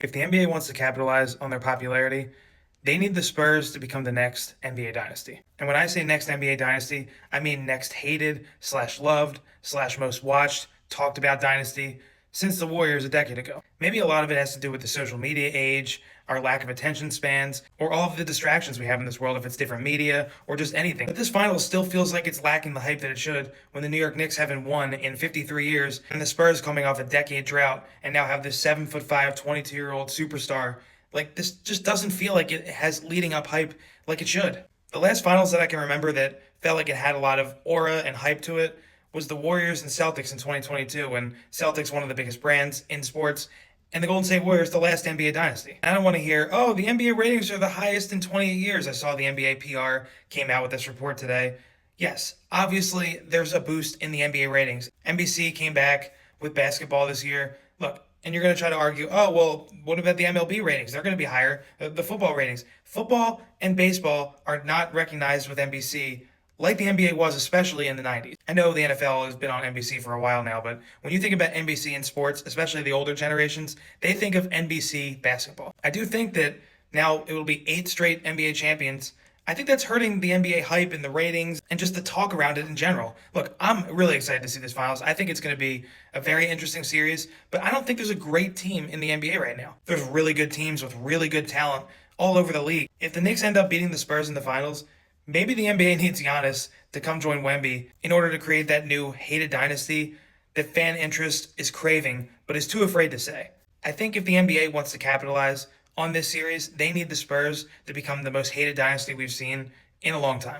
If the NBA wants to capitalize on their popularity, they need the Spurs to become the next NBA dynasty. And when I say next NBA dynasty, I mean next hated slash loved slash most watched, talked about dynasty since the Warriors a decade ago. Maybe a lot of it has to do with the social media age, our lack of attention spans, or all of the distractions we have in this world if it's different media or just anything. But this finals still feels like it's lacking the hype that it should when the New York Knicks haven't won in 53 years and the Spurs coming off a decade drought and now have this 7'5", 22-year-old superstar. Like, this just doesn't feel like it has leading up hype like it should. The last finals that I can remember that felt like it had a lot of aura and hype to it was the Warriors and Celtics in 2022, when Celtics, one of the biggest brands in sports, and the Golden State Warriors, the last NBA dynasty. I don't want to hear, oh, the NBA ratings are the highest in 28 years. I saw the NBA PR came out with this report today. Yes, obviously there's a boost in the NBA ratings. NBC came back with basketball this year. Look, and you're going to try to argue, oh, well, what about the MLB ratings? They're going to be higher. The football ratings. Football and baseball are not recognized with NBC like the NBA was, especially in the 90s. I know the NFL has been on NBC for a while now, but when you think about NBC in sports, especially the older generations, they think of NBC basketball. I do think that now it will be 8 straight NBA champions. I think that's hurting the NBA hype and the ratings and just the talk around it in general. Look, I'm really excited to see this finals. I think it's going to be a very interesting series, but I don't think there's a great team in the NBA right now. There's really good teams with really good talent all over the league. If the Knicks end up beating the Spurs in the finals, maybe the NBA needs Giannis to come join Wemby in order to create that new hated dynasty that fan interest is craving but is too afraid to say. I think if the NBA wants to capitalize on this series, they need the Spurs to become the most hated dynasty we've seen in a long time.